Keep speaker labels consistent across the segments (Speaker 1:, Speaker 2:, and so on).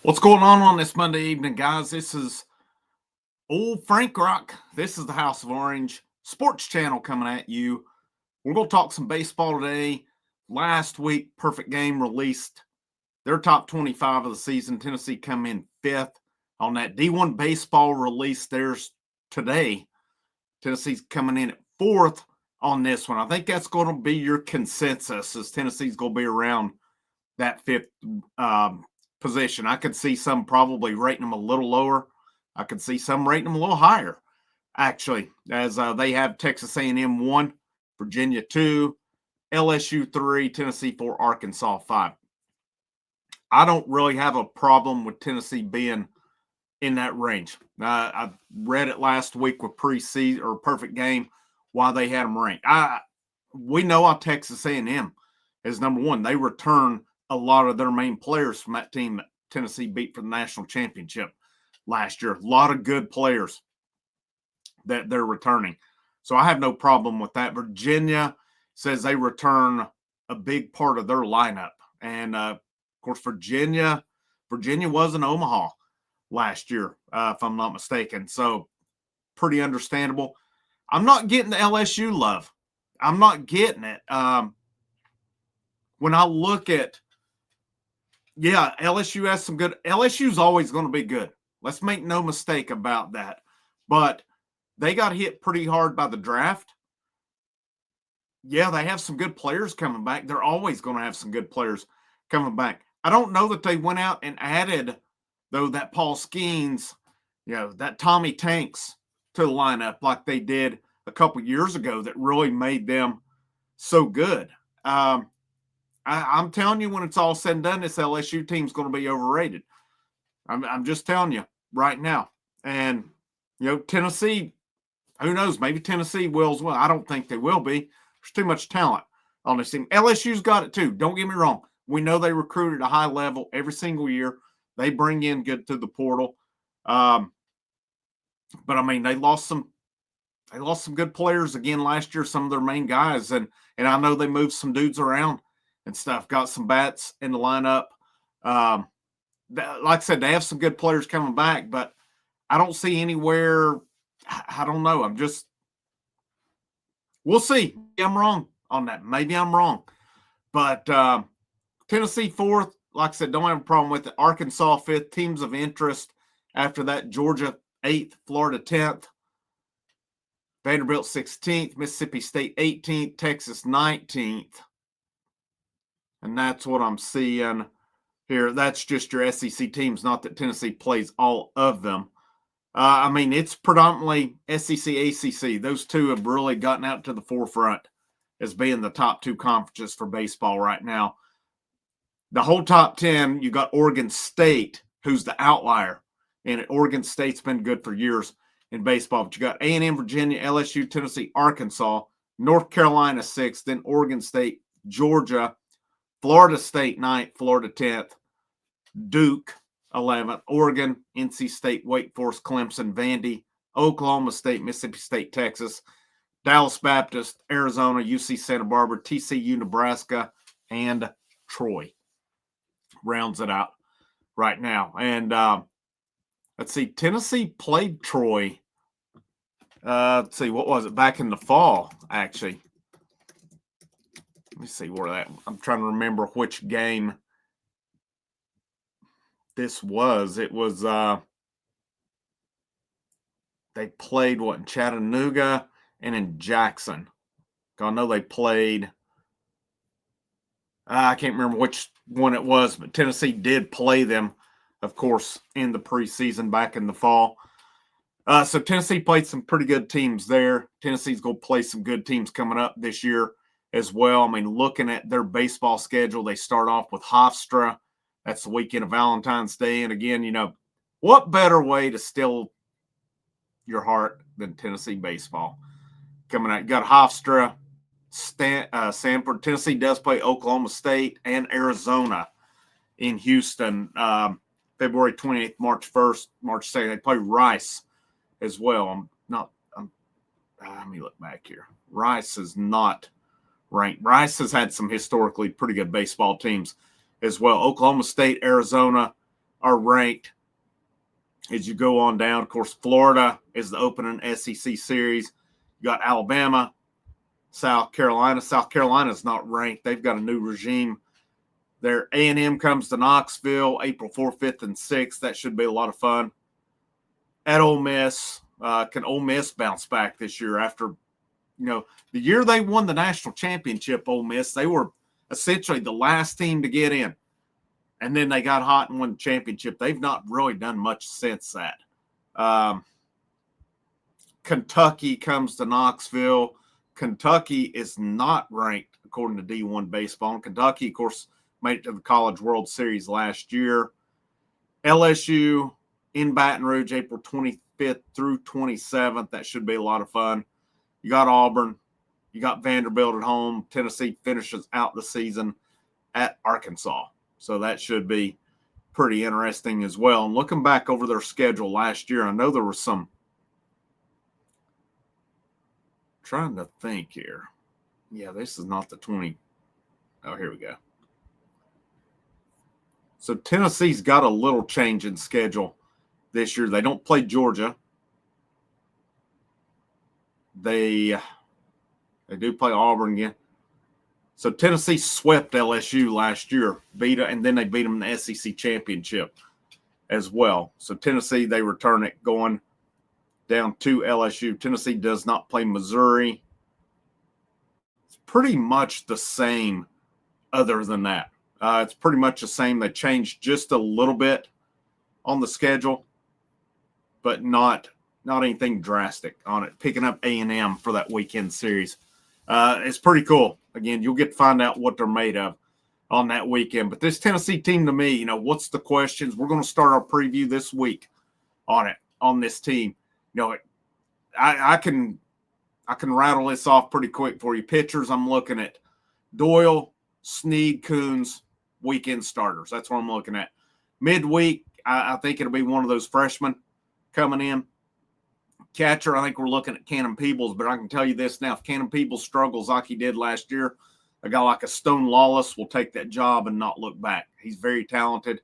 Speaker 1: What's going on this Monday evening, guys? This is old Frank Rock. This is the House of Orange Sports Channel coming at you. We're going to talk some baseball today. Last week, Perfect Game released their top 25 of the season. Tennessee come in fifth on that. D1 Baseball released theirs today. Tennessee's coming in at fourth on this one. I think that's going to be your consensus, as Tennessee's going to be around that fifth position. I could see some probably rating them a little lower. I could see some rating them a little higher, actually, as they have Texas A&M 1, Virginia 2, LSU 3, Tennessee 4, Arkansas 5. I don't really have a problem with Tennessee being in that range. I read it last week with Preseason or Perfect Game why they had them ranked. We know how Texas A&M is number one. They return a lot of their main players from that team that Tennessee beat for the national championship last year. A lot of good players that they're returning. So I have no problem with that. Virginia says they return a big part of their lineup. And, of course, Virginia was in Omaha last year, if I'm not mistaken. So pretty understandable. I'm not getting the LSU love. I'm not getting it. When I look at LSU has some good. LSU's always going to be good. Let's make no mistake about that. But they got hit pretty hard by the draft. Yeah, they have some good players coming back. They're always going to have some good players coming back. I don't know that they went out and added, though, that Paul Skeens, that Tommy Tanks to the lineup like they did a couple years ago that really made them so good. I'm telling you, when it's all said and done, this LSU team's going to be overrated. I'm just telling you right now. And, Tennessee, who knows? Maybe Tennessee will as well. I don't think they will be. There's too much talent on this team. LSU's got it too. Don't get me wrong. We know they recruit at a high level every single year. They bring in good to the portal. But, I mean, they lost some good players again last year, some of their main guys. And I know they moved some dudes around and stuff, got some bats in the lineup. Like I said, they have some good players coming back, but I don't see anywhere. I don't know. We'll see. Maybe I'm wrong on that. Maybe I'm wrong. But Tennessee fourth, like I said, don't have a problem with it. Arkansas fifth, teams of interest. After that, Georgia 8th, Florida 10th, Vanderbilt 16th, Mississippi State 18th, Texas 19th. And that's what I'm seeing here. That's just your SEC teams, not that Tennessee plays all of them. I mean, it's predominantly SEC, ACC. Those two have really gotten out to the forefront as being the top two conferences for baseball right now. The whole top 10, you got Oregon State, who's the outlier. And Oregon State's been good for years in baseball. But you got A&M, Virginia, LSU, Tennessee, Arkansas, North Carolina 6th, then Oregon State, Georgia, Florida State 9th, Florida 10th, Duke 11th, Oregon, NC State, Wake Forest, Clemson, Vandy, Oklahoma State, Mississippi State, Texas, Dallas Baptist, Arizona, UC Santa Barbara, TCU, Nebraska, and Troy. Rounds it out right now. And let's see, Tennessee played Troy. Let's see, what was it? Back in the fall, actually. Let me see where that. I'm trying to remember which game this was. It was they played in Chattanooga and in Jackson. I know they played. I can't remember which one it was, but Tennessee did play them, of course, in the preseason back in the fall. So Tennessee played some pretty good teams there. Tennessee's going to play some good teams coming up this year as well. I mean, looking at their baseball schedule, they start off with Hofstra. That's the weekend of Valentine's Day. And again, what better way to steal your heart than Tennessee baseball? Coming out, you got Hofstra, Sanford. Tennessee does play Oklahoma State and Arizona in Houston, February 28th, March 1st, March 2nd. They play Rice as well. Let me look back here. Rice is not ranked. Rice has had some historically pretty good baseball teams as well. Oklahoma State, Arizona, are ranked as you go on down. Of course, Florida is the opening SEC series. You got Alabama, South Carolina. South Carolina's not ranked. They've got a new regime. Their A&M comes to Knoxville April 4th, 5th, and 6th. That should be a lot of fun. At Ole Miss, can Ole Miss bounce back this year after, the year they won the national championship, Ole Miss, they were essentially the last team to get in. And then they got hot and won the championship. They've not really done much since that. Kentucky comes to Knoxville. Kentucky is not ranked according to D1 baseball. And Kentucky, of course, made it to the College World Series last year. LSU in Baton Rouge, April 25th through 27th. That should be a lot of fun. You got Auburn. You got Vanderbilt at home. Tennessee finishes out the season at Arkansas. So that should be pretty interesting as well. And looking back over their schedule last year, I know there was some – trying to think here. Yeah, this is not the 20 – oh, here we go. So Tennessee's got a little change in schedule this year. They don't play Georgia. They do play Auburn again. So Tennessee swept LSU last year, and then they beat them in the SEC championship as well. So Tennessee, they return it going down to LSU. Tennessee does not play Missouri. It's pretty much the same other than that. It's pretty much the same. They changed just a little bit on the schedule, but not anything drastic on it. Picking up A&M for that weekend series. It's pretty cool. Again, you'll get to find out what they're made of on that weekend. But this Tennessee team, to me, what's the questions? We're going to start our preview this week on this team. I can rattle this off pretty quick for you. Pitchers, I'm looking at Doyle, Snead, Coons, weekend starters. That's what I'm looking at. Midweek, I think it'll be one of those freshmen coming in. Catcher, I think we're looking at Cannon Peebles, but I can tell you this now. If Cannon Peebles struggles like he did last year, a guy like a Stone Lawless will take that job and not look back. He's very talented.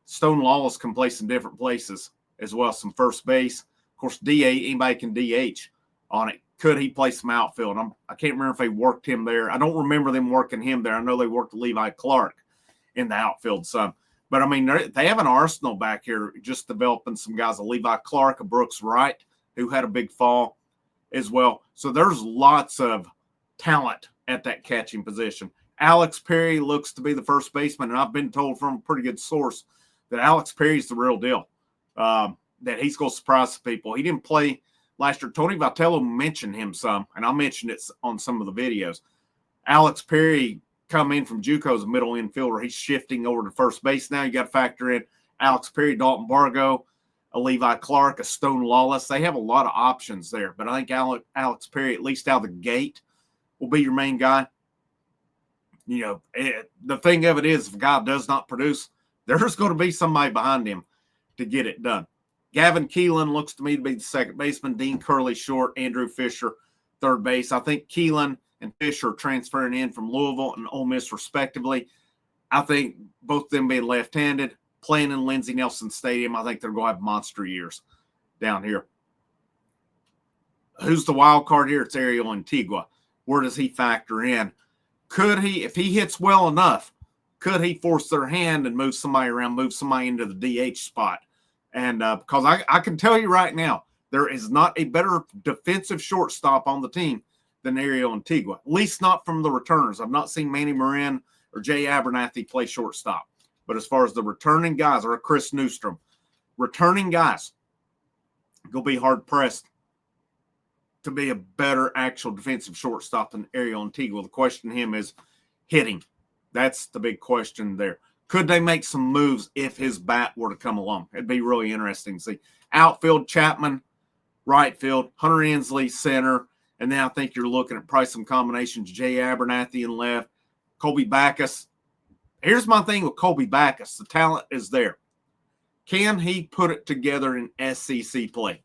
Speaker 1: Stone Lawless can play some different places as well, some first base. Of course, DA, anybody can DH on it. Could he play some outfield? I can't remember if they worked him there. I don't remember them working him there. I know they worked Levi Clark in the outfield some. But, they have an arsenal back here just developing some guys, a Levi Clark, a Brooks Wright, who had a big fall as well. So there's lots of talent at that catching position. Alex Perry looks to be the first baseman, and I've been told from a pretty good source that Alex Perry's the real deal, that he's going to surprise people. He didn't play last year. Tony Vitello mentioned him some, and I mentioned it on some of the videos. Alex Perry come in from JUCO as a middle infielder. He's shifting over to first base now. You got to factor in Alex Perry, Dalton Bargo, a Levi Clark, a Stone Lawless. They have a lot of options there, but I think Alex Perry, at least out of the gate, will be your main guy. The thing of it is, if a guy does not produce, there's going to be somebody behind him to get it done. Gavin Keelan looks to me to be the second baseman. Dean Curley short, Andrew Fisher third base. I think Keelan and Fisher are transferring in from Louisville and Ole Miss respectively. I think both of them being left-handed, playing in Lindsey Nelson Stadium, I think they're going to have monster years down here. Who's the wild card here? It's Ariel Antigua. Where does he factor in? Could he, if he hits well enough, could he force their hand and move somebody around, move somebody into the DH spot? And because I can tell you right now, there is not a better defensive shortstop on the team than Ariel Antigua, at least not from the returners. I've not seen Manny Marin or Jay Abernathy play shortstop. But as far as the returning guys, or a Chris Newstrom, returning guys, going to be hard-pressed to be a better actual defensive shortstop than Ariel Antigua. The question to him is hitting. That's the big question there. Could they make some moves if his bat were to come along? It'd be really interesting to see. Outfield, Chapman, right field, Hunter Ensley, center, and then I think you're looking at probably some combinations, Jay Abernathy in left, Colby Backus. Here's my thing with Colby Backus. The talent is there. Can he put it together in SEC play?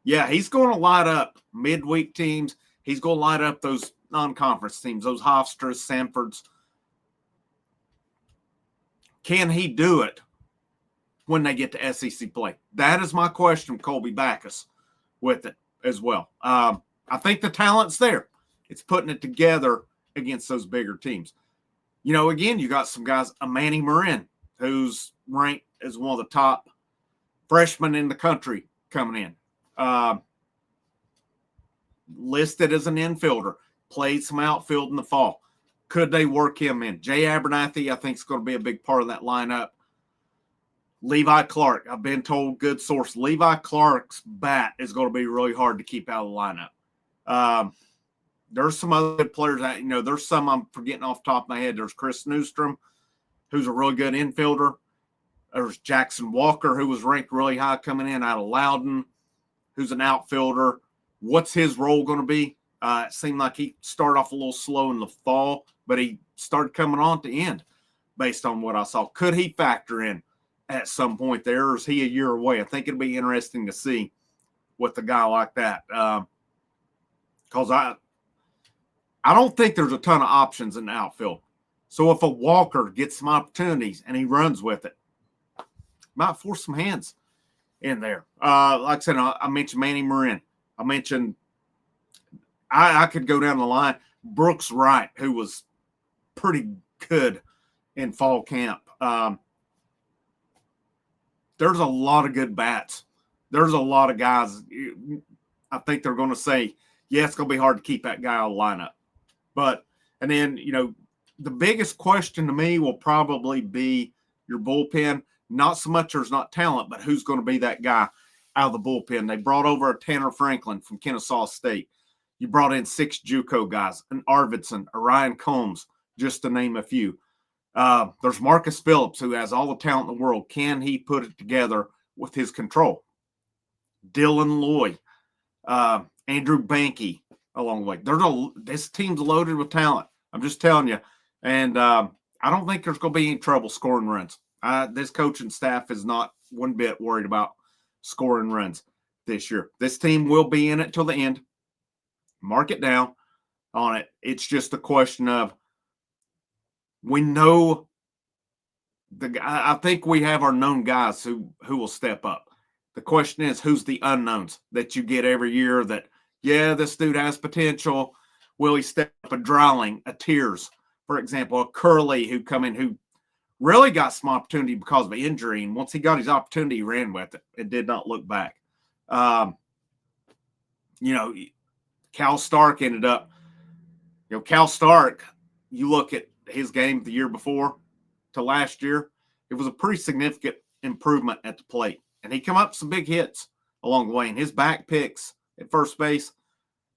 Speaker 1: Yeah, he's going to light up midweek teams. He's going to light up those non-conference teams, those Hofstras, Sanfords. Can he do it when they get to SEC play? That is my question, Colby Backus, with it as well. I think the talent's there. It's putting it together against those bigger teams. Again, you got some guys, Manny Marin, who's ranked as one of the top freshmen in the country coming in. Listed as an infielder, played some outfield in the fall. Could they work him in? Jay Abernathy, I think, is going to be a big part of that lineup. Levi Clark, I've been told, good source, Levi Clark's bat is going to be really hard to keep out of the lineup. There's some other good players that, there's some I'm forgetting off the top of my head. There's Chris Newstrom, who's a really good infielder. There's Jackson Walker, who was ranked really high coming in out of Loudon, who's an outfielder. What's his role going to be? It seemed like he started off a little slow in the fall, but he started coming on at the end based on what I saw. Could he factor in at some point there, or is he a year away? I think it'll be interesting to see with a guy like that. Because I don't think there's a ton of options in the outfield. So if a Walker gets some opportunities and he runs with it, might force some hands in there. Like I said, I mentioned Manny Marin. I mentioned I could go down the line. Brooks Wright, who was pretty good in fall camp. There's a lot of good bats. There's a lot of guys. I think they're going to say, yeah, it's going to be hard to keep that guy out of the lineup. And then, the biggest question to me will probably be your bullpen. Not so much there's not talent, but who's going to be that guy out of the bullpen? They brought over a Tanner Franklin from Kennesaw State. You brought in 6 JUCO guys, an Arvidsson, a Ryan Combs, just to name a few. There's Marcus Phillips, who has all the talent in the world. Can he put it together with his control? Dylan Loy, Andrew Banky along the way. This team's loaded with talent. I'm just telling you. And I don't think there's going to be any trouble scoring runs. This coaching staff is not one bit worried about scoring runs this year. This team will be in it till the end. Mark it down on it. It's just a question of, we know I think we have our known guys who will step up. The question is, who's the unknowns that you get every year that, yeah, this dude has potential. Will he step up? A Dreiling, a Tears, for example, a Curley who come in who really got some opportunity because of an injury. And once he got his opportunity, he ran with it. It did not look back. Cal Stark ended up, Cal Stark, you look at his game the year before to last year, it was a pretty significant improvement at the plate. And he come up with some big hits along the way. And his back picks at first base,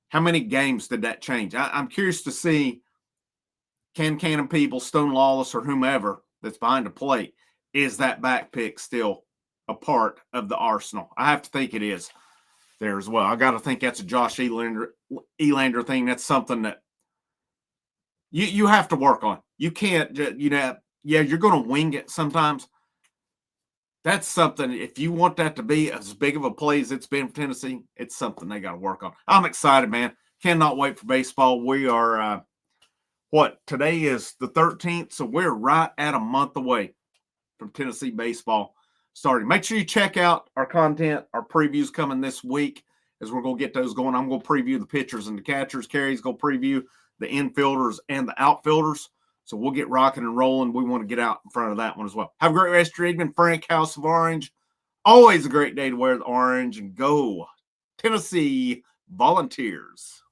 Speaker 1: how many games did that change? I'm curious to see, can Cannon people, Stone Lawless, or whomever that's behind the plate, is that back pick still a part of the arsenal? I have to think it is there as well. I got to think that's a Josh Elander thing. That's something that you have to work on. You can't, you're going to wing it sometimes. That's something, if you want that to be as big of a play as it's been for Tennessee, it's something they got to work on. I'm excited, man. Cannot wait for baseball. We are, today is the 13th, so we're right at a month away from Tennessee baseball starting. Make sure you check out our content, our previews coming this week as we're going to get those going. I'm going to preview the pitchers and the catchers. Carrie's going to preview the infielders and the outfielders. So we'll get rocking and rolling. We want to get out in front of that one as well. Have a great rest of your evening. Frank, House of Orange. Always a great day to wear the orange, and go Tennessee Volunteers.